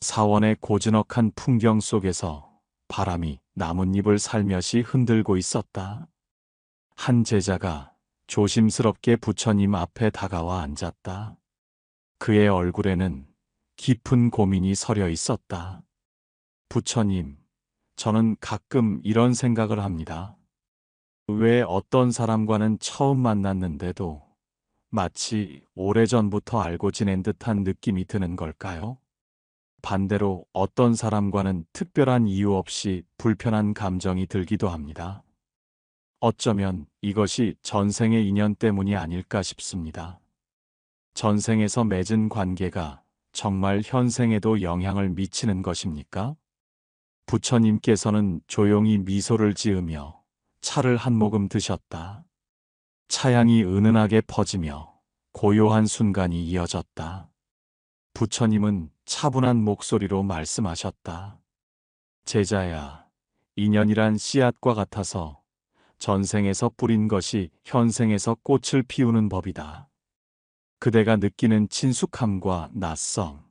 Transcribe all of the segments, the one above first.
사원의 고즈넉한 풍경 속에서 바람이 나뭇잎을 살며시 흔들고 있었다. 한 제자가 조심스럽게 부처님 앞에 다가와 앉았다. 그의 얼굴에는 깊은 고민이 서려 있었다. 부처님, 저는 가끔 이런 생각을 합니다. 왜 어떤 사람과는 처음 만났는데도 마치 오래전부터 알고 지낸 듯한 느낌이 드는 걸까요? 반대로 어떤 사람과는 특별한 이유 없이 불편한 감정이 들기도 합니다. 어쩌면 이것이 전생의 인연 때문이 아닐까 싶습니다. 전생에서 맺은 관계가 정말 현생에도 영향을 미치는 것입니까? 부처님께서는 조용히 미소를 지으며 차를 한 모금 드셨다. 차향이 은은하게 퍼지며 고요한 순간이 이어졌다. 부처님은 차분한 목소리로 말씀하셨다. 제자야, 인연이란 씨앗과 같아서 전생에서 뿌린 것이 현생에서 꽃을 피우는 법이다. 그대가 느끼는 친숙함과 낯섦,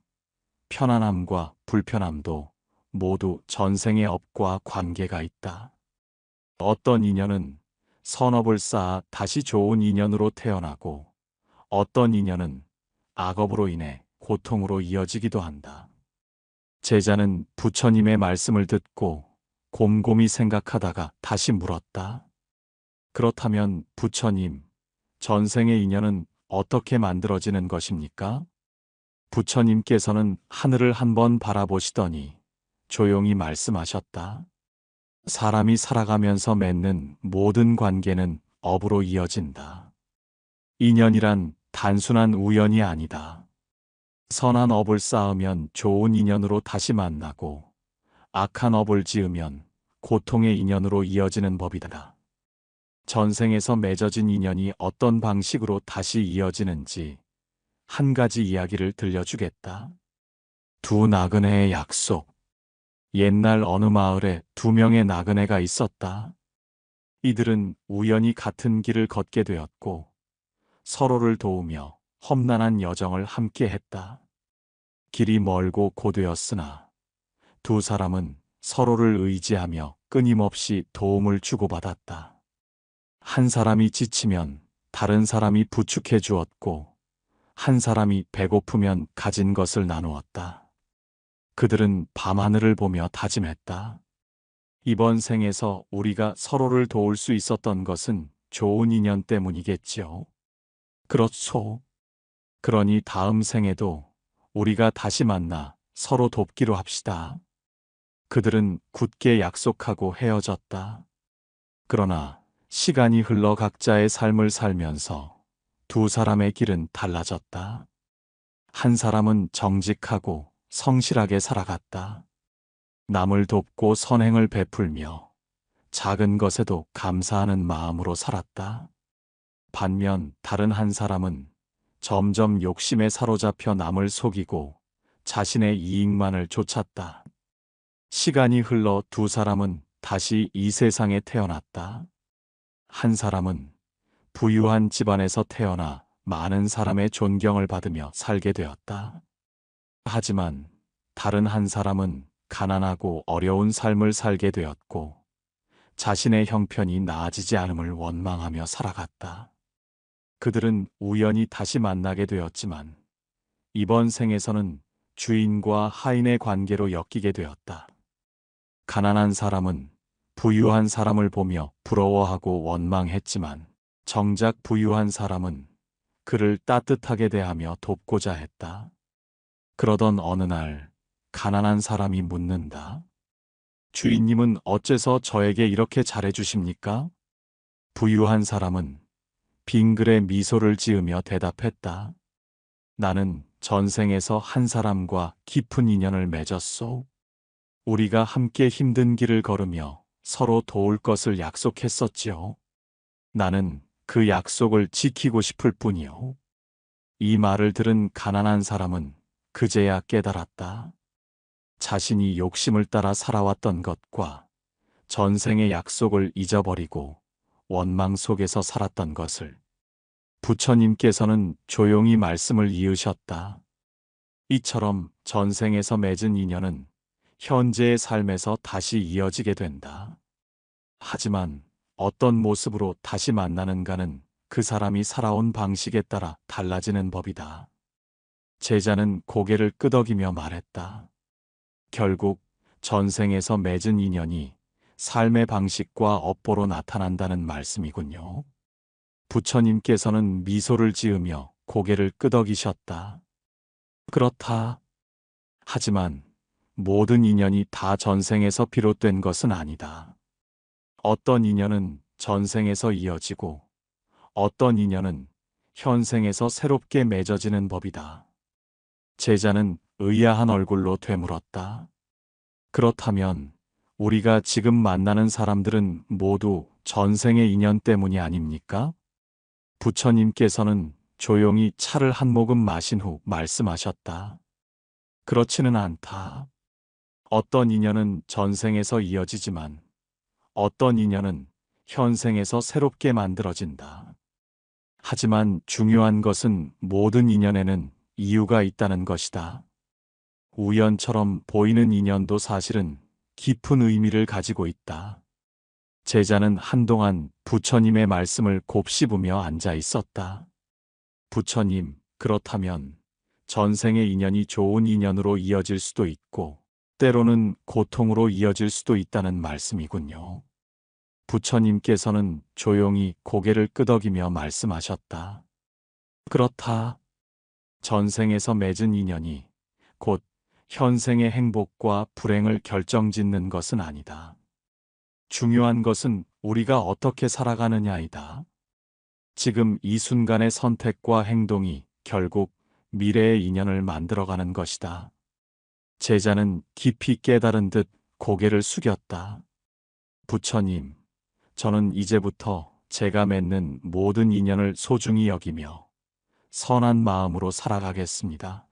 편안함과 불편함도 모두 전생의 업과 관계가 있다. 어떤 인연은 선업을 쌓아 다시 좋은 인연으로 태어나고 어떤 인연은 악업으로 인해 고통으로 이어지기도 한다. 제자는 부처님의 말씀을 듣고 곰곰이 생각하다가 다시 물었다. 그렇다면 부처님, 전생의 인연은 어떻게 만들어지는 것입니까? 부처님께서는 하늘을 한번 바라보시더니 조용히 말씀하셨다. 사람이 살아가면서 맺는 모든 관계는 업으로 이어진다. 인연이란 단순한 우연이 아니다. 선한 업을 쌓으면 좋은 인연으로 다시 만나고 악한 업을 지으면 고통의 인연으로 이어지는 법이다. 전생에서 맺어진 인연이 어떤 방식으로 다시 이어지는지 한 가지 이야기를 들려주겠다. 두 나그네의 약속. 옛날 어느 마을에 두 명의 나그네가 있었다. 이들은 우연히 같은 길을 걷게 되었고 서로를 도우며 험난한 여정을 함께 했다. 길이 멀고 고되었으나 두 사람은 서로를 의지하며 끊임없이 도움을 주고받았다. 한 사람이 지치면 다른 사람이 부축해 주었고 한 사람이 배고프면 가진 것을 나누었다. 그들은 밤하늘을 보며 다짐했다. 이번 생에서 우리가 서로를 도울 수 있었던 것은 좋은 인연 때문이겠지요. 그렇소. 그러니 다음 생에도 우리가 다시 만나 서로 돕기로 합시다. 그들은 굳게 약속하고 헤어졌다. 그러나 시간이 흘러 각자의 삶을 살면서 두 사람의 길은 달라졌다. 한 사람은 정직하고 성실하게 살아갔다. 남을 돕고 선행을 베풀며 작은 것에도 감사하는 마음으로 살았다. 반면 다른 한 사람은 점점 욕심에 사로잡혀 남을 속이고 자신의 이익만을 좇았다. 시간이 흘러 두 사람은 다시 이 세상에 태어났다. 한 사람은 부유한 집안에서 태어나 많은 사람의 존경을 받으며 살게 되었다. 하지만 다른 한 사람은 가난하고 어려운 삶을 살게 되었고 자신의 형편이 나아지지 않음을 원망하며 살아갔다. 그들은 우연히 다시 만나게 되었지만 이번 생에서는 주인과 하인의 관계로 엮이게 되었다. 가난한 사람은 부유한 사람을 보며 부러워하고 원망했지만 정작 부유한 사람은 그를 따뜻하게 대하며 돕고자 했다. 그러던 어느 날 가난한 사람이 묻는다. 주인님은 어째서 저에게 이렇게 잘해주십니까? 부유한 사람은 빙그레 미소를 지으며 대답했다. 나는 전생에서 한 사람과 깊은 인연을 맺었소. 우리가 함께 힘든 길을 걸으며 서로 도울 것을 약속했었지요. 나는 그 약속을 지키고 싶을 뿐이요. 이 말을 들은 가난한 사람은 그제야 깨달았다. 자신이 욕심을 따라 살아왔던 것과 전생의 약속을 잊어버리고 원망 속에서 살았던 것을. 부처님께서는 조용히 말씀을 이으셨다. 이처럼 전생에서 맺은 인연은 현재의 삶에서 다시 이어지게 된다. 하지만 어떤 모습으로 다시 만나는가는 그 사람이 살아온 방식에 따라 달라지는 법이다. 제자는 고개를 끄덕이며 말했다. 결국 전생에서 맺은 인연이 삶의 방식과 업보로 나타난다는 말씀이군요. 부처님께서는 미소를 지으며 고개를 끄덕이셨다. 그렇다. 하지만 모든 인연이 다 전생에서 비롯된 것은 아니다. 어떤 인연은 전생에서 이어지고 어떤 인연은 현생에서 새롭게 맺어지는 법이다. 제자는 의아한 얼굴로 되물었다. 그렇다면 우리가 지금 만나는 사람들은 모두 전생의 인연 때문이 아닙니까? 부처님께서는 조용히 차를 한 모금 마신 후 말씀하셨다. 그렇지는 않다. 어떤 인연은 전생에서 이어지지만 어떤 인연은 현생에서 새롭게 만들어진다. 하지만 중요한 것은 모든 인연에는 이유가 있다는 것이다. 우연처럼 보이는 인연도 사실은 깊은 의미를 가지고 있다. 제자는 한동안 부처님의 말씀을 곱씹으며 앉아 있었다. 부처님, 그렇다면 전생의 인연이 좋은 인연으로 이어질 수도 있고 때로는 고통으로 이어질 수도 있다는 말씀이군요. 부처님께서는 조용히 고개를 끄덕이며 말씀하셨다. 그렇다. 전생에서 맺은 인연이 곧 현생의 행복과 불행을 결정짓는 것은 아니다. 중요한 것은 우리가 어떻게 살아가느냐이다. 지금 이 순간의 선택과 행동이 결국 미래의 인연을 만들어가는 것이다. 제자는 깊이 깨달은 듯 고개를 숙였다. 부처님, 저는 이제부터 제가 맺는 모든 인연을 소중히 여기며 선한 마음으로 살아가겠습니다.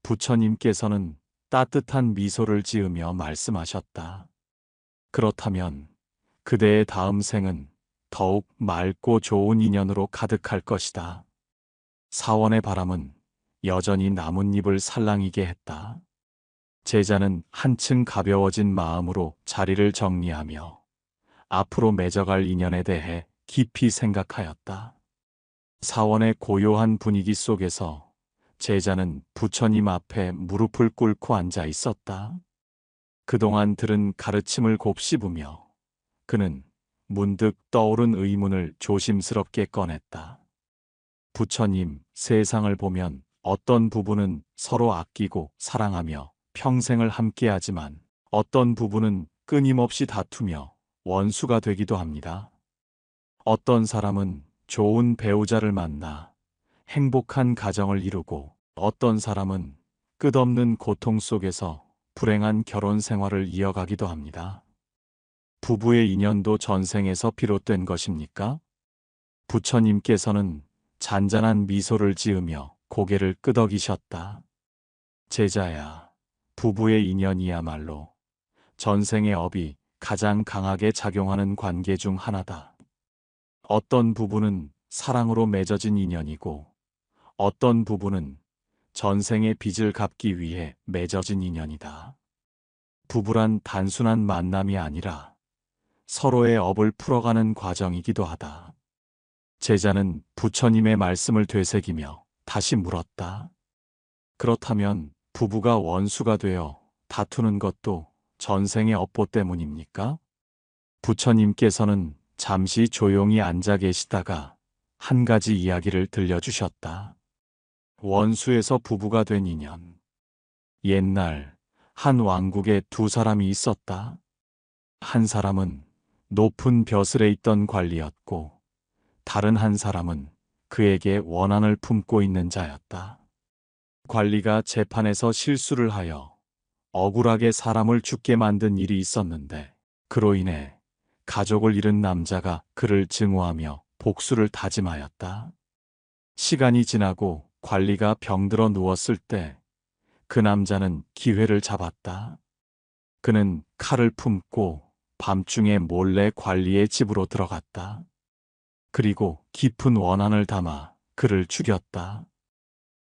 부처님께서는 따뜻한 미소를 지으며 말씀하셨다. 그렇다면 그대의 다음 생은 더욱 맑고 좋은 인연으로 가득할 것이다. 사원의 바람은 여전히 나뭇잎을 살랑이게 했다. 제자는 한층 가벼워진 마음으로 자리를 정리하며 앞으로 맺어갈 인연에 대해 깊이 생각하였다. 사원의 고요한 분위기 속에서 제자는 부처님 앞에 무릎을 꿇고 앉아 있었다. 그동안 들은 가르침을 곱씹으며 그는 문득 떠오른 의문을 조심스럽게 꺼냈다. 부처님, 세상을 보면 어떤 부분은 서로 아끼고 사랑하며 평생을 함께하지만 어떤 부분은 끊임없이 다투며 원수가 되기도 합니다. 어떤 사람은 좋은 배우자를 만나 행복한 가정을 이루고 어떤 사람은 끝없는 고통 속에서 불행한 결혼 생활을 이어가기도 합니다. 부부의 인연도 전생에서 비롯된 것입니까? 부처님께서는 잔잔한 미소를 지으며 고개를 끄덕이셨다. 제자야, 부부의 인연이야말로 전생의 업이 가장 강하게 작용하는 관계 중 하나다. 어떤 부부는 사랑으로 맺어진 인연이고 어떤 부부는 전생의 빚을 갚기 위해 맺어진 인연이다. 부부란 단순한 만남이 아니라 서로의 업을 풀어가는 과정이기도 하다. 제자는 부처님의 말씀을 되새기며 다시 물었다. 그렇다면 부부가 원수가 되어 다투는 것도 전생의 업보 때문입니까? 부처님께서는 잠시 조용히 앉아 계시다가 한 가지 이야기를 들려주셨다. 원수에서 부부가 된 인연. 옛날 한 왕국에 두 사람이 있었다. 한 사람은 높은 벼슬에 있던 관리였고 다른 한 사람은 그에게 원한을 품고 있는 자였다. 관리가 재판에서 실수를 하여 억울하게 사람을 죽게 만든 일이 있었는데 그로 인해 가족을 잃은 남자가 그를 증오하며 복수를 다짐하였다. 시간이 지나고 관리가 병들어 누웠을 때 그 남자는 기회를 잡았다. 그는 칼을 품고 밤중에 몰래 관리의 집으로 들어갔다. 그리고 깊은 원한을 담아 그를 죽였다.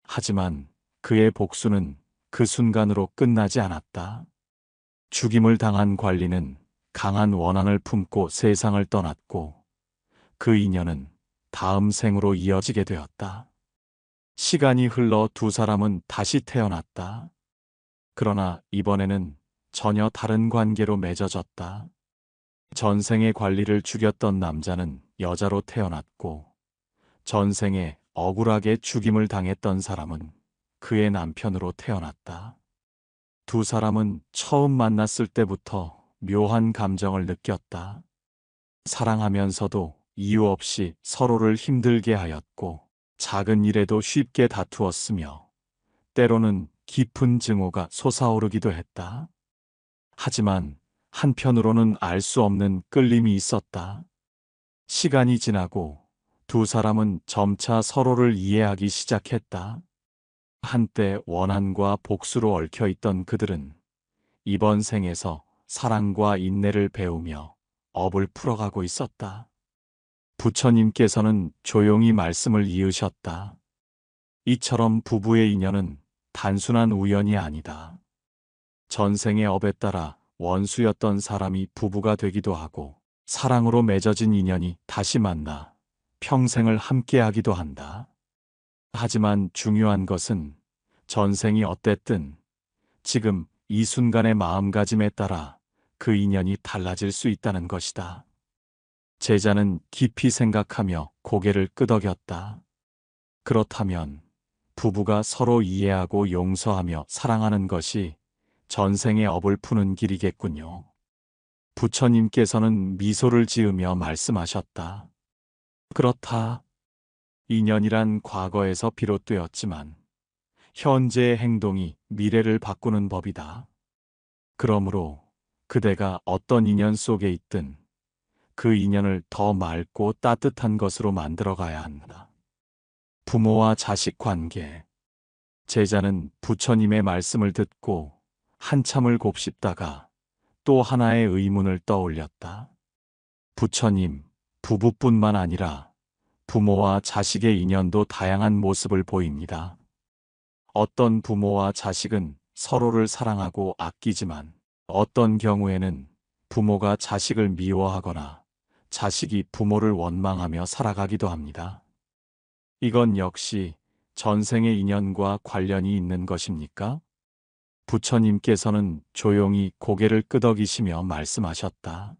하지만 그의 복수는 그 순간으로 끝나지 않았다. 죽임을 당한 관리는 강한 원한을 품고 세상을 떠났고 그 인연은 다음 생으로 이어지게 되었다. 시간이 흘러 두 사람은 다시 태어났다. 그러나 이번에는 전혀 다른 관계로 맺어졌다. 전생의 관리를 죽였던 남자는 여자로 태어났고 전생에 억울하게 죽임을 당했던 사람은 그의 남편으로 태어났다. 두 사람은 처음 만났을 때부터 묘한 감정을 느꼈다. 사랑하면서도 이유 없이 서로를 힘들게 하였고 작은 일에도 쉽게 다투었으며 때로는 깊은 증오가 솟아오르기도 했다. 하지만 한편으로는 알 수 없는 끌림이 있었다. 시간이 지나고 두 사람은 점차 서로를 이해하기 시작했다. 한때 원한과 복수로 얽혀있던 그들은 이번 생에서 사랑과 인내를 배우며 업을 풀어가고 있었다. 부처님께서는 조용히 말씀을 이으셨다. 이처럼 부부의 인연은 단순한 우연이 아니다. 전생의 업에 따라 원수였던 사람이 부부가 되기도 하고 사랑으로 맺어진 인연이 다시 만나 평생을 함께하기도 한다. 하지만 중요한 것은 전생이 어땠든 지금 이 순간의 마음가짐에 따라 그 인연이 달라질 수 있다는 것이다. 제자는 깊이 생각하며 고개를 끄덕였다. 그렇다면 부부가 서로 이해하고 용서하며 사랑하는 것이 전생의 업을 푸는 길이겠군요. 부처님께서는 미소를 지으며 말씀하셨다. 그렇다. 인연이란 과거에서 비롯되었지만 현재의 행동이 미래를 바꾸는 법이다. 그러므로 그대가 어떤 인연 속에 있든 그 인연을 더 맑고 따뜻한 것으로 만들어 가야 한다. 부모와 자식 관계. 제자는 부처님의 말씀을 듣고 한참을 곱씹다가 또 하나의 의문을 떠올렸다. 부처님, 부부뿐만 아니라 부모와 자식의 인연도 다양한 모습을 보입니다. 어떤 부모와 자식은 서로를 사랑하고 아끼지만 어떤 경우에는 부모가 자식을 미워하거나 자식이 부모를 원망하며 살아가기도 합니다. 이건 역시 전생의 인연과 관련이 있는 것입니까? 부처님께서는 조용히 고개를 끄덕이시며 말씀하셨다.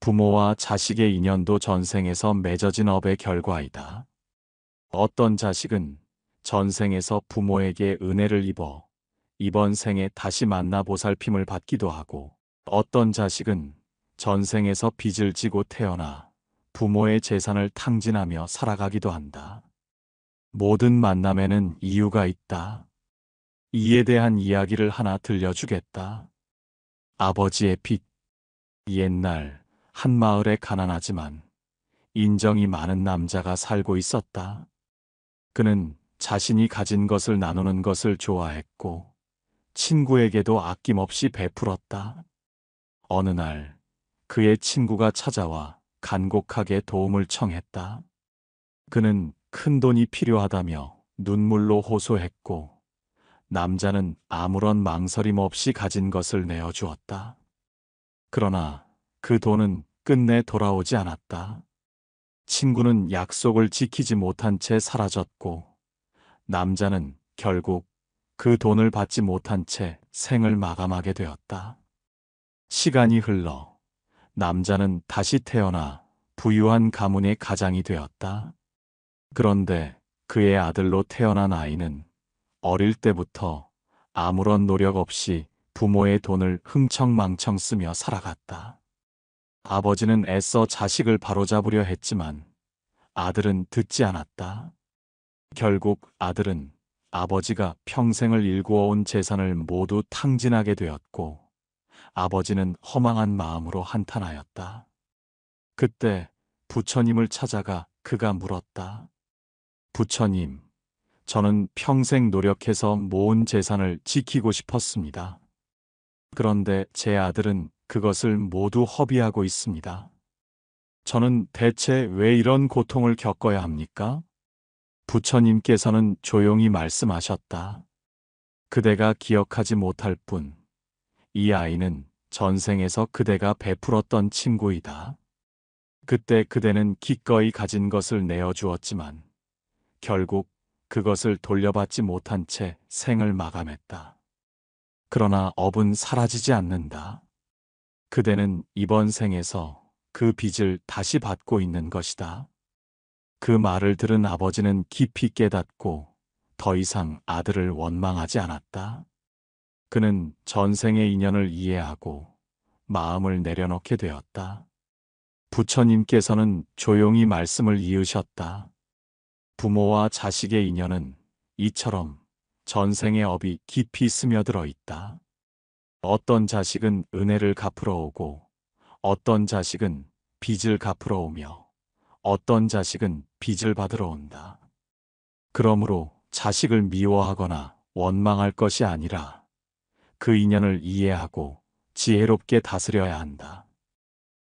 부모와 자식의 인연도 전생에서 맺어진 업의 결과이다. 어떤 자식은 전생에서 부모에게 은혜를 입어 이번 생에 다시 만나 보살핌을 받기도 하고 어떤 자식은 전생에서 빚을 지고 태어나 부모의 재산을 탕진하며 살아가기도 한다. 모든 만남에는 이유가 있다. 이에 대한 이야기를 하나 들려주겠다. 아버지의 빚. 옛날 한 마을에 가난하지만 인정이 많은 남자가 살고 있었다. 그는 자신이 가진 것을 나누는 것을 좋아했고 친구에게도 아낌없이 베풀었다. 어느 날 그의 친구가 찾아와 간곡하게 도움을 청했다. 그는 큰 돈이 필요하다며 눈물로 호소했고 남자는 아무런 망설임 없이 가진 것을 내어주었다. 그러나 그 돈은 끝내 돌아오지 않았다. 친구는 약속을 지키지 못한 채 사라졌고 남자는 결국 그 돈을 받지 못한 채 생을 마감하게 되었다. 시간이 흘러 남자는 다시 태어나 부유한 가문의 가장이 되었다. 그런데 그의 아들로 태어난 아이는 어릴 때부터 아무런 노력 없이 부모의 돈을 흥청망청 쓰며 살아갔다. 아버지는 애써 자식을 바로잡으려 했지만 아들은 듣지 않았다. 결국 아들은 아버지가 평생을 일구어온 재산을 모두 탕진하게 되었고 아버지는 허망한 마음으로 한탄하였다. 그때 부처님을 찾아가 그가 물었다. 부처님, 저는 평생 노력해서 모은 재산을 지키고 싶었습니다. 그런데 제 아들은 그것을 모두 허비하고 있습니다. 저는 대체 왜 이런 고통을 겪어야 합니까? 부처님께서는 조용히 말씀하셨다. 그대가 기억하지 못할 뿐, 이 아이는 전생에서 그대가 베풀었던 친구이다. 그때 그대는 기꺼이 가진 것을 내어주었지만 결국 그것을 돌려받지 못한 채 생을 마감했다. 그러나 업은 사라지지 않는다. 그대는 이번 생에서 그 빚을 다시 받고 있는 것이다. 그 말을 들은 아버지는 깊이 깨닫고 더 이상 아들을 원망하지 않았다. 그는 전생의 인연을 이해하고 마음을 내려놓게 되었다. 부처님께서는 조용히 말씀을 이으셨다. 부모와 자식의 인연은 이처럼 전생의 업이 깊이 스며들어 있다. 어떤 자식은 은혜를 갚으러 오고, 어떤 자식은 빚을 갚으러 오며, 어떤 자식은 빚을 받으러 온다. 그러므로 자식을 미워하거나 원망할 것이 아니라 그 인연을 이해하고 지혜롭게 다스려야 한다.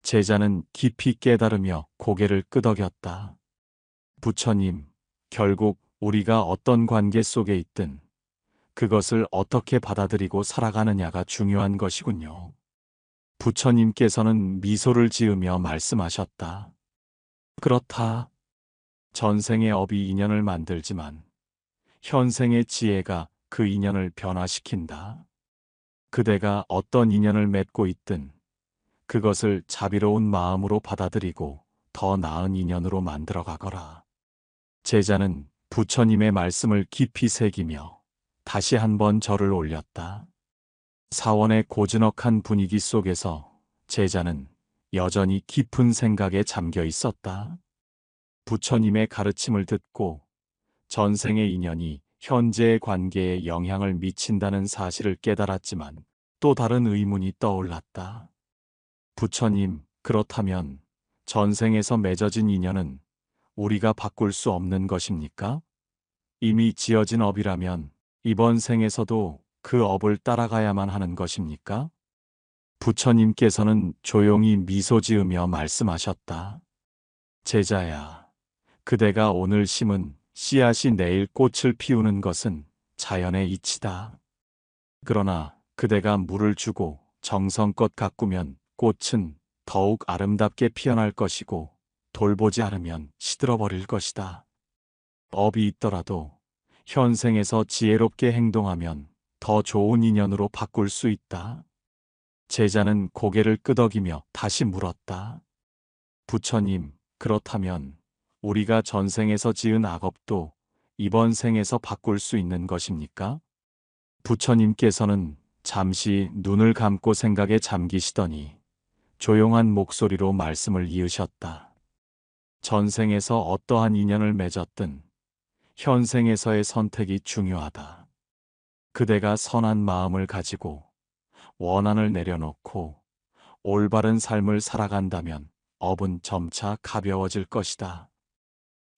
제자는 깊이 깨달으며 고개를 끄덕였다. 부처님, 결국 우리가 어떤 관계 속에 있든 그것을 어떻게 받아들이고 살아가느냐가 중요한 것이군요. 부처님께서는 미소를 지으며 말씀하셨다. 그렇다. 전생의 업이 인연을 만들지만 현생의 지혜가 그 인연을 변화시킨다. 그대가 어떤 인연을 맺고 있든 그것을 자비로운 마음으로 받아들이고 더 나은 인연으로 만들어 가거라. 제자는 부처님의 말씀을 깊이 새기며 다시 한번 절을 올렸다. 사원의 고즈넉한 분위기 속에서 제자는 여전히 깊은 생각에 잠겨 있었다. 부처님의 가르침을 듣고 전생의 인연이 현재의 관계에 영향을 미친다는 사실을 깨달았지만 또 다른 의문이 떠올랐다. 부처님, 그렇다면 전생에서 맺어진 인연은 우리가 바꿀 수 없는 것입니까? 이미 지어진 업이라면 이번 생에서도 그 업을 따라가야만 하는 것입니까? 부처님께서는 조용히 미소 지으며 말씀하셨다. 제자야, 그대가 오늘 심은 씨앗이 내일 꽃을 피우는 것은 자연의 이치다. 그러나 그대가 물을 주고 정성껏 가꾸면 꽃은 더욱 아름답게 피어날 것이고 돌보지 않으면 시들어버릴 것이다. 업이 있더라도 현생에서 지혜롭게 행동하면 더 좋은 인연으로 바꿀 수 있다. 제자는 고개를 끄덕이며 다시 물었다. 부처님, 그렇다면 우리가 전생에서 지은 악업도 이번 생에서 바꿀 수 있는 것입니까? 부처님께서는 잠시 눈을 감고 생각에 잠기시더니 조용한 목소리로 말씀을 이으셨다. 전생에서 어떠한 인연을 맺었든 현생에서의 선택이 중요하다. 그대가 선한 마음을 가지고 원한을 내려놓고 올바른 삶을 살아간다면 업은 점차 가벼워질 것이다.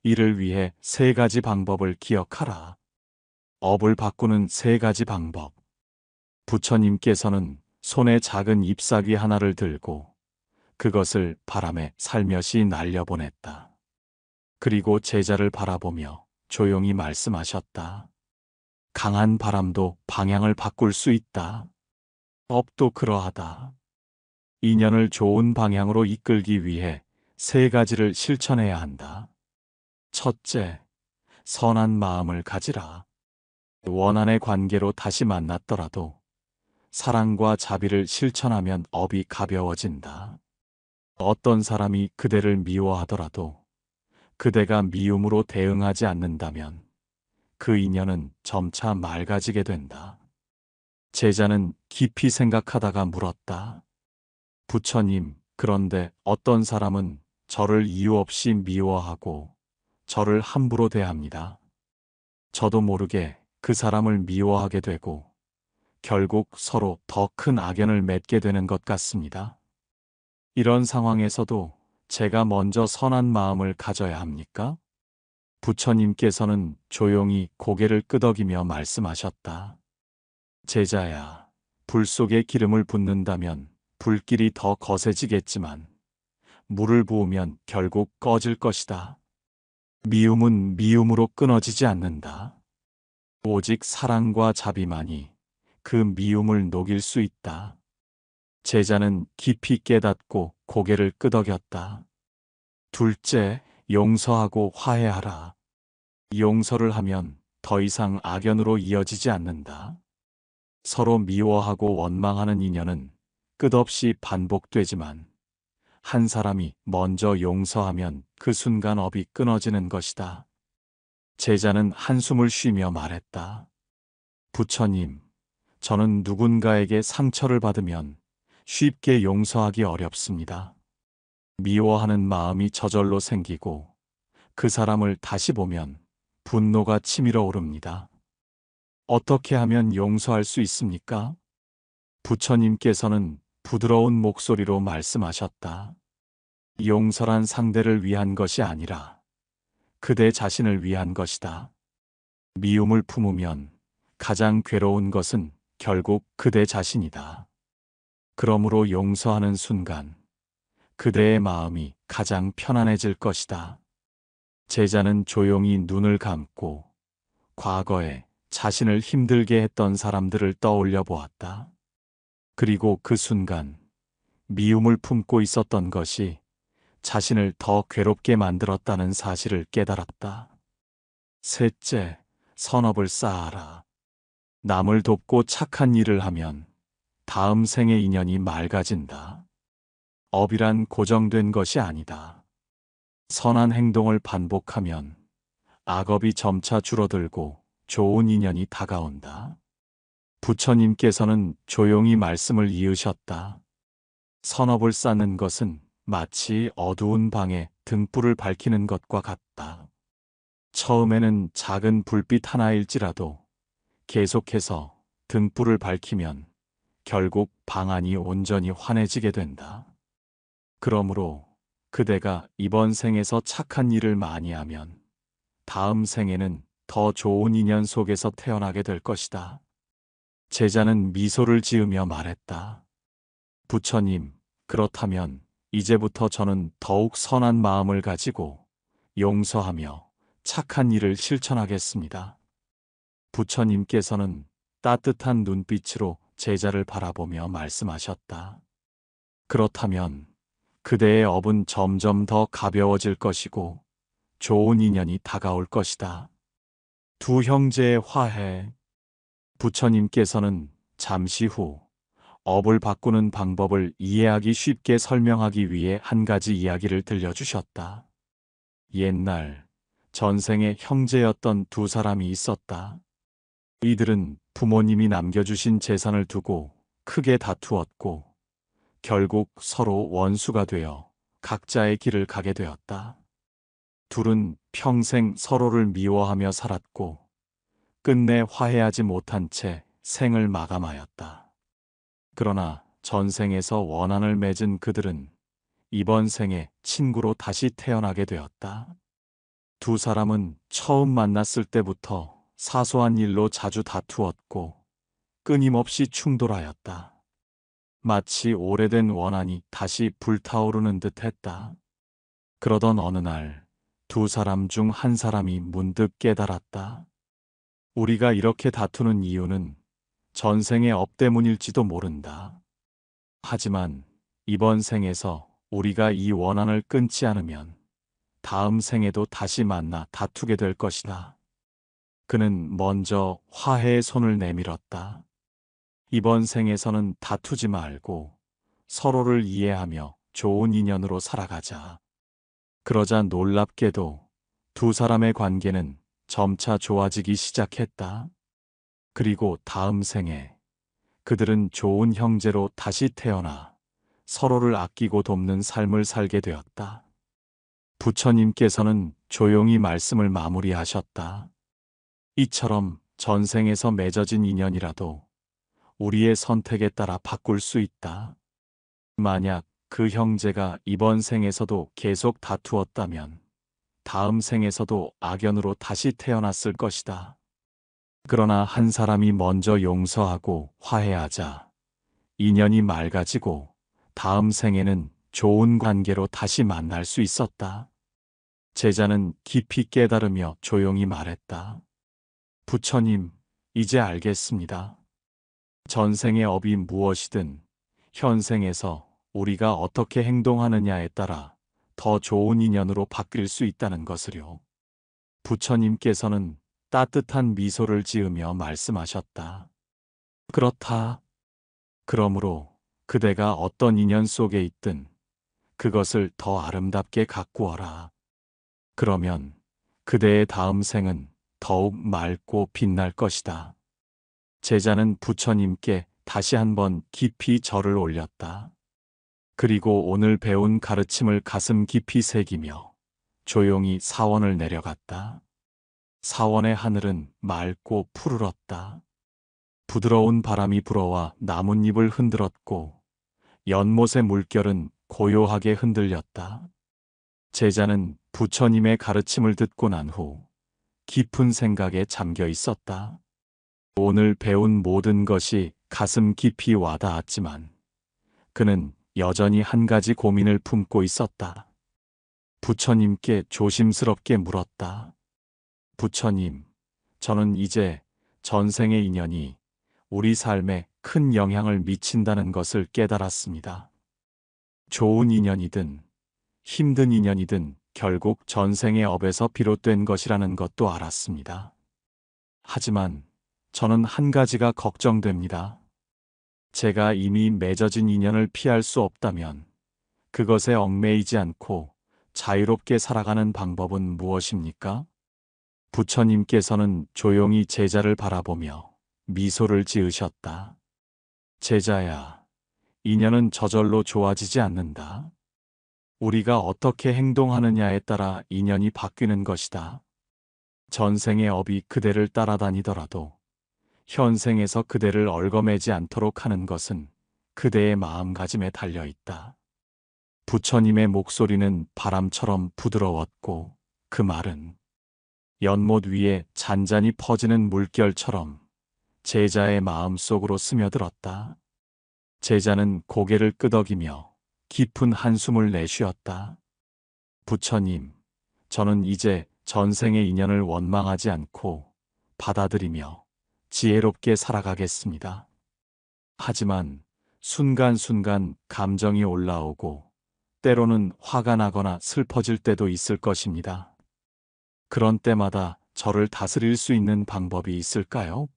이를 위해 세 가지 방법을 기억하라. 업을 바꾸는 세 가지 방법. 부처님께서는 손에 작은 잎사귀 하나를 들고 그것을 바람에 살며시 날려보냈다. 그리고 제자를 바라보며 조용히 말씀하셨다. 강한 바람도 방향을 바꿀 수 있다. 업도 그러하다. 인연을 좋은 방향으로 이끌기 위해 세 가지를 실천해야 한다. 첫째, 선한 마음을 가지라. 원한의 관계로 다시 만났더라도 사랑과 자비를 실천하면 업이 가벼워진다. 어떤 사람이 그대를 미워하더라도 그대가 미움으로 대응하지 않는다면 그 인연은 점차 맑아지게 된다. 제자는 깊이 생각하다가 물었다. 부처님, 그런데 어떤 사람은 저를 이유 없이 미워하고 저를 함부로 대합니다. 저도 모르게 그 사람을 미워하게 되고 결국 서로 더 큰 악연을 맺게 되는 것 같습니다. 이런 상황에서도 제가 먼저 선한 마음을 가져야 합니까? 부처님께서는 조용히 고개를 끄덕이며 말씀하셨다. 제자야, 불 속에 기름을 붓는다면 불길이 더 거세지겠지만 물을 부으면 결국 꺼질 것이다. 미움은 미움으로 끊어지지 않는다. 오직 사랑과 자비만이 그 미움을 녹일 수 있다. 제자는 깊이 깨닫고 고개를 끄덕였다. 둘째, 용서하고 화해하라. 용서를 하면 더 이상 악연으로 이어지지 않는다. 서로 미워하고 원망하는 인연은 끝없이 반복되지만 한 사람이 먼저 용서하면 그 순간 업이 끊어지는 것이다. 제자는 한숨을 쉬며 말했다. 부처님, 저는 누군가에게 상처를 받으면 쉽게 용서하기 어렵습니다. 미워하는 마음이 저절로 생기고 그 사람을 다시 보면 분노가 치밀어 오릅니다. 어떻게 하면 용서할 수 있습니까? 부처님께서는 부드러운 목소리로 말씀하셨다. 용서란 상대를 위한 것이 아니라 그대 자신을 위한 것이다. 미움을 품으면 가장 괴로운 것은 결국 그대 자신이다. 그러므로 용서하는 순간 그대의 마음이 가장 편안해질 것이다. 제자는 조용히 눈을 감고 과거에 자신을 힘들게 했던 사람들을 떠올려 보았다. 그리고 그 순간 미움을 품고 있었던 것이 자신을 더 괴롭게 만들었다는 사실을 깨달았다. 셋째, 선업을 쌓아라. 남을 돕고 착한 일을 하면 다음 생의 인연이 맑아진다. 업이란 고정된 것이 아니다. 선한 행동을 반복하면 악업이 점차 줄어들고 좋은 인연이 다가온다. 부처님께서는 조용히 말씀을 이으셨다. 선업을 쌓는 것은 마치 어두운 방에 등불을 밝히는 것과 같다. 처음에는 작은 불빛 하나일지라도 계속해서 등불을 밝히면 결국 방 안이 온전히 환해지게 된다. 그러므로 그대가 이번 생에서 착한 일을 많이 하면 다음 생에는 더 좋은 인연 속에서 태어나게 될 것이다. 제자는 미소를 지으며 말했다. 부처님, 그렇다면 이제부터 저는 더욱 선한 마음을 가지고 용서하며 착한 일을 실천하겠습니다. 부처님께서는 따뜻한 눈빛으로 제자를 바라보며 말씀하셨다. 그렇다면 그대의 업은 점점 더 가벼워질 것이고 좋은 인연이 다가올 것이다. 두 형제의 화해. 부처님께서는 잠시 후 업을 바꾸는 방법을 이해하기 쉽게 설명하기 위해 한 가지 이야기를 들려주셨다. 옛날 전생에 형제였던 두 사람이 있었다. 이들은 부모님이 남겨주신 재산을 두고 크게 다투었고 결국 서로 원수가 되어 각자의 길을 가게 되었다. 둘은 평생 서로를 미워하며 살았고 끝내 화해하지 못한 채 생을 마감하였다. 그러나 전생에서 원한을 맺은 그들은 이번 생에 친구로 다시 태어나게 되었다. 두 사람은 처음 만났을 때부터 사소한 일로 자주 다투었고 끊임없이 충돌하였다. 마치 오래된 원한이 다시 불타오르는 듯 했다. 그러던 어느 날 두 사람 중 한 사람이 문득 깨달았다. 우리가 이렇게 다투는 이유는 전생의 업 때문일지도 모른다. 하지만 이번 생에서 우리가 이 원한을 끊지 않으면 다음 생에도 다시 만나 다투게 될 것이다. 그는 먼저 화해의 손을 내밀었다. 이번 생에서는 다투지 말고 서로를 이해하며 좋은 인연으로 살아가자. 그러자 놀랍게도 두 사람의 관계는 점차 좋아지기 시작했다. 그리고 다음 생에 그들은 좋은 형제로 다시 태어나 서로를 아끼고 돕는 삶을 살게 되었다. 부처님께서는 조용히 말씀을 마무리하셨다. 이처럼 전생에서 맺어진 인연이라도 우리의 선택에 따라 바꿀 수 있다. 만약 그 형제가 이번 생에서도 계속 다투었다면 다음 생에서도 악연으로 다시 태어났을 것이다. 그러나 한 사람이 먼저 용서하고 화해하자 인연이 맑아지고 다음 생에는 좋은 관계로 다시 만날 수 있었다. 제자는 깊이 깨달으며 조용히 말했다. 부처님, 이제 알겠습니다. 전생의 업이 무엇이든 현생에서 우리가 어떻게 행동하느냐에 따라 더 좋은 인연으로 바뀔 수 있다는 것을요. 부처님께서는 따뜻한 미소를 지으며 말씀하셨다. 그렇다. 그러므로 그대가 어떤 인연 속에 있든 그것을 더 아름답게 가꾸어라. 그러면 그대의 다음 생은 더욱 맑고 빛날 것이다. 제자는 부처님께 다시 한번 깊이 절을 올렸다. 그리고 오늘 배운 가르침을 가슴 깊이 새기며 조용히 사원을 내려갔다. 사원의 하늘은 맑고 푸르렀다. 부드러운 바람이 불어와 나뭇잎을 흔들었고 연못의 물결은 고요하게 흔들렸다. 제자는 부처님의 가르침을 듣고 난 후 깊은 생각에 잠겨 있었다. 오늘 배운 모든 것이 가슴 깊이 와닿았지만 그는 여전히 한 가지 고민을 품고 있었다. 부처님께 조심스럽게 물었다. 부처님, 저는 이제 전생의 인연이 우리 삶에 큰 영향을 미친다는 것을 깨달았습니다. 좋은 인연이든 힘든 인연이든 결국 전생의 업에서 비롯된 것이라는 것도 알았습니다. 하지만 저는 한 가지가 걱정됩니다. 제가 이미 맺어진 인연을 피할 수 없다면 그것에 얽매이지 않고 자유롭게 살아가는 방법은 무엇입니까? 부처님께서는 조용히 제자를 바라보며 미소를 지으셨다. 제자야, 인연은 저절로 좋아지지 않는다. 우리가 어떻게 행동하느냐에 따라 인연이 바뀌는 것이다. 전생의 업이 그대를 따라다니더라도 현생에서 그대를 얽어매지 않도록 하는 것은 그대의 마음가짐에 달려 있다. 부처님의 목소리는 바람처럼 부드러웠고 그 말은 연못 위에 잔잔히 퍼지는 물결처럼 제자의 마음 속으로 스며들었다. 제자는 고개를 끄덕이며 깊은 한숨을 내쉬었다. 부처님, 저는 이제 전생의 인연을 원망하지 않고 받아들이며 지혜롭게 살아가겠습니다. 하지만 순간순간 감정이 올라오고 때로는 화가 나거나 슬퍼질 때도 있을 것입니다. 그런 때마다 저를 다스릴 수 있는 방법이 있을까요?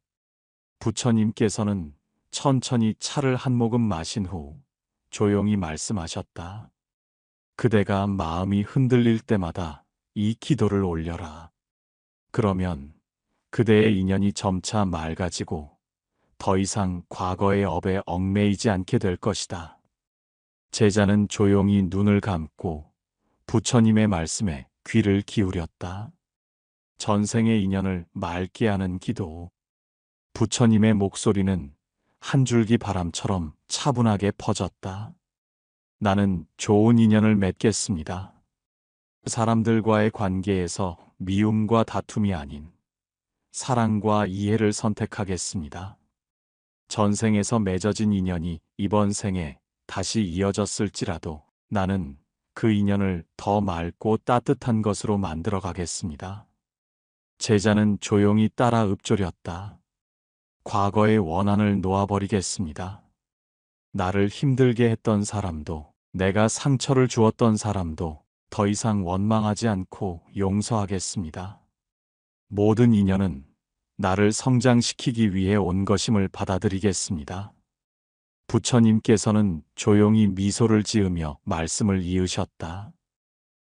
부처님께서는 천천히 차를 한 모금 마신 후 조용히 말씀하셨다. 그대가 마음이 흔들릴 때마다 이 기도를 올려라. 그러면 그대의 인연이 점차 맑아지고 더 이상 과거의 업에 얽매이지 않게 될 것이다. 제자는 조용히 눈을 감고 부처님의 말씀에 귀를 기울였다. 전생의 인연을 맑게 하는 기도. 부처님의 목소리는 한 줄기 바람처럼 차분하게 퍼졌다. 나는 좋은 인연을 맺겠습니다. 사람들과의 관계에서 미움과 다툼이 아닌 사랑과 이해를 선택하겠습니다. 전생에서 맺어진 인연이 이번 생에 다시 이어졌을지라도 나는 그 인연을 더 맑고 따뜻한 것으로 만들어 가겠습니다. 제자는 조용히 따라 읊조렸다. 과거의 원한을 놓아버리겠습니다. 나를 힘들게 했던 사람도, 내가 상처를 주었던 사람도 더 이상 원망하지 않고 용서하겠습니다. 모든 인연은 나를 성장시키기 위해 온 것임을 받아들이겠습니다. 부처님께서는 조용히 미소를 지으며 말씀을 이으셨다.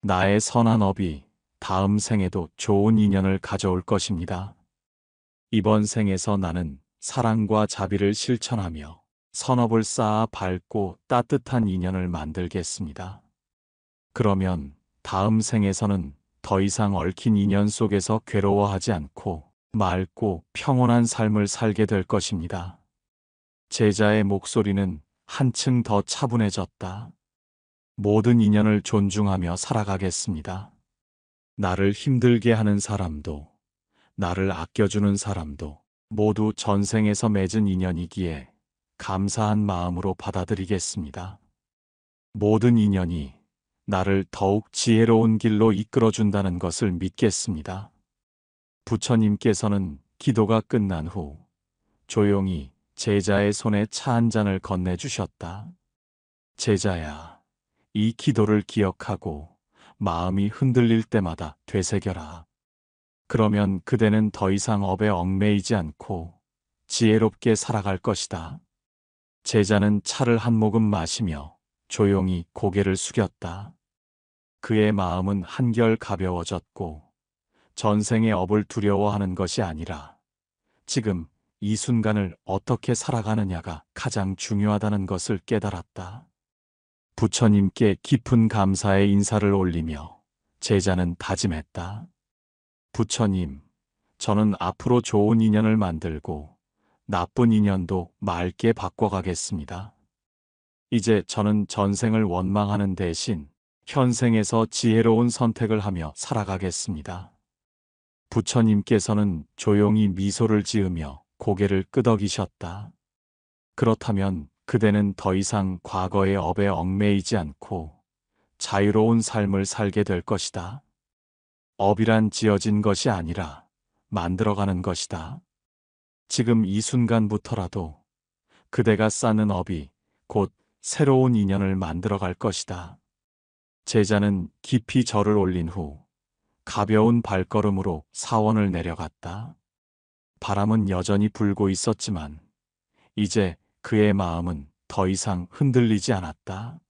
나의 선한 업이 다음 생에도 좋은 인연을 가져올 것입니다. 이번 생에서 나는 사랑과 자비를 실천하며 선업을 쌓아 밝고 따뜻한 인연을 만들겠습니다. 그러면 다음 생에서는 더 이상 얽힌 인연 속에서 괴로워하지 않고 맑고 평온한 삶을 살게 될 것입니다. 제자의 목소리는 한층 더 차분해졌다. 모든 인연을 존중하며 살아가겠습니다. 나를 힘들게 하는 사람도, 나를 아껴주는 사람도 모두 전생에서 맺은 인연이기에 감사한 마음으로 받아들이겠습니다. 모든 인연이 나를 더욱 지혜로운 길로 이끌어준다는 것을 믿겠습니다. 부처님께서는 기도가 끝난 후 조용히 제자의 손에 차 한 잔을 건네주셨다. 제자야, 이 기도를 기억하고 마음이 흔들릴 때마다 되새겨라. 그러면 그대는 더 이상 업에 얽매이지 않고 지혜롭게 살아갈 것이다. 제자는 차를 한 모금 마시며 조용히 고개를 숙였다. 그의 마음은 한결 가벼워졌고 전생의 업을 두려워하는 것이 아니라 지금 이 순간을 어떻게 살아가느냐가 가장 중요하다는 것을 깨달았다. 부처님께 깊은 감사의 인사를 올리며 제자는 다짐했다. 부처님, 저는 앞으로 좋은 인연을 만들고 나쁜 인연도 맑게 바꿔가겠습니다. 이제 저는 전생을 원망하는 대신 현생에서 지혜로운 선택을 하며 살아가겠습니다. 부처님께서는 조용히 미소를 지으며 고개를 끄덕이셨다. 그렇다면 그대는 더 이상 과거의 업에 얽매이지 않고 자유로운 삶을 살게 될 것이다. 업이란 지어진 것이 아니라 만들어가는 것이다. 지금 이 순간부터라도 그대가 쌓는 업이 곧 새로운 인연을 만들어갈 것이다. 제자는 깊이 절을 올린 후 가벼운 발걸음으로 사원을 내려갔다. 바람은 여전히 불고 있었지만 이제 그의 마음은 더 이상 흔들리지 않았다.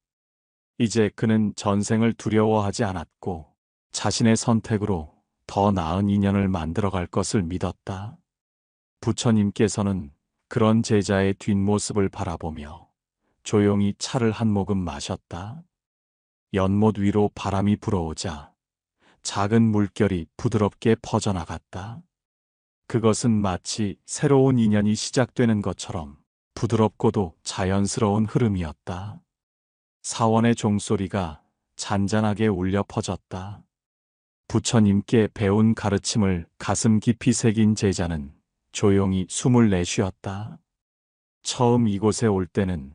이제 그는 전생을 두려워하지 않았고 자신의 선택으로 더 나은 인연을 만들어갈 것을 믿었다. 부처님께서는 그런 제자의 뒷모습을 바라보며 조용히 차를 한 모금 마셨다. 연못 위로 바람이 불어오자 작은 물결이 부드럽게 퍼져나갔다. 그것은 마치 새로운 인연이 시작되는 것처럼 부드럽고도 자연스러운 흐름이었다. 사원의 종소리가 잔잔하게 울려 퍼졌다. 부처님께 배운 가르침을 가슴 깊이 새긴 제자는 조용히 숨을 내쉬었다. 처음 이곳에 올 때는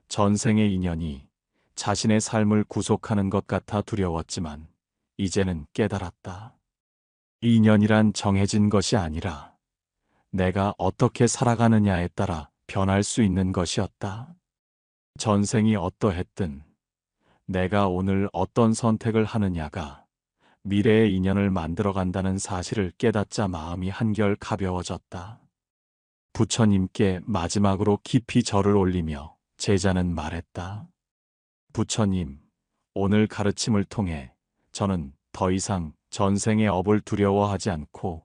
전생의 인연이 자신의 삶을 구속하는 것 같아 두려웠지만 이제는 깨달았다. 인연이란 정해진 것이 아니라 내가 어떻게 살아가느냐에 따라 변할 수 있는 것이었다. 전생이 어떠했든 내가 오늘 어떤 선택을 하느냐가 미래의 인연을 만들어간다는 사실을 깨닫자 마음이 한결 가벼워졌다. 부처님께 마지막으로 깊이 절을 올리며 제자는 말했다. 부처님, 오늘 가르침을 통해 저는 더 이상 전생의 업을 두려워하지 않고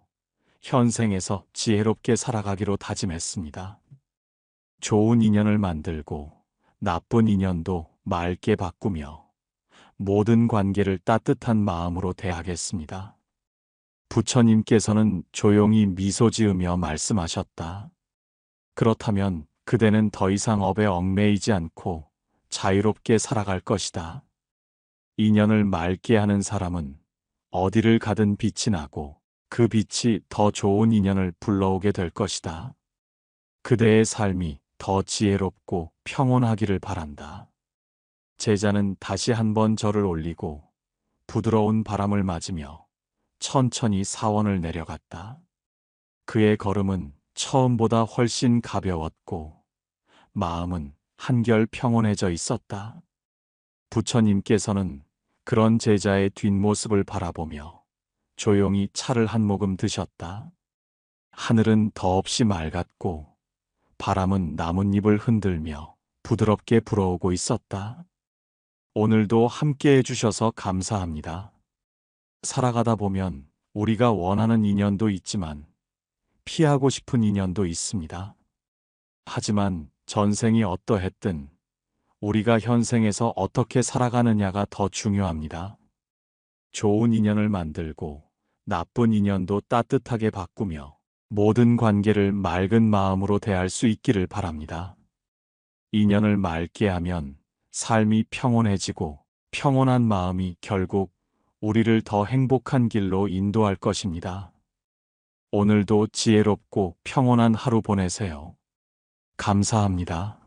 현생에서 지혜롭게 살아가기로 다짐했습니다. 좋은 인연을 만들고 나쁜 인연도 맑게 바꾸며 모든 관계를 따뜻한 마음으로 대하겠습니다. 부처님께서는 조용히 미소 지으며 말씀하셨다. 그렇다면 그대는 더 이상 업에 얽매이지 않고 자유롭게 살아갈 것이다. 인연을 맑게 하는 사람은 어디를 가든 빛이 나고 그 빛이 더 좋은 인연을 불러오게 될 것이다. 그대의 삶이 더 지혜롭고 평온하기를 바란다. 제자는 다시 한번 절을 올리고 부드러운 바람을 맞으며 천천히 사원을 내려갔다. 그의 걸음은 처음보다 훨씬 가벼웠고 마음은 한결 평온해져 있었다. 부처님께서는 그런 제자의 뒷모습을 바라보며 조용히 차를 한 모금 드셨다. 하늘은 더없이 맑았고 바람은 나뭇잎을 흔들며 부드럽게 불어오고 있었다. 오늘도 함께 해주셔서 감사합니다. 살아가다 보면 우리가 원하는 인연도 있지만 피하고 싶은 인연도 있습니다. 하지만 전생이 어떠했든 우리가 현생에서 어떻게 살아가느냐가 더 중요합니다. 좋은 인연을 만들고 나쁜 인연도 따뜻하게 바꾸며 모든 관계를 맑은 마음으로 대할 수 있기를 바랍니다. 인연을 맑게 하면 삶이 평온해지고 평온한 마음이 결국 우리를 더 행복한 길로 인도할 것입니다. 오늘도 지혜롭고 평온한 하루 보내세요. 감사합니다.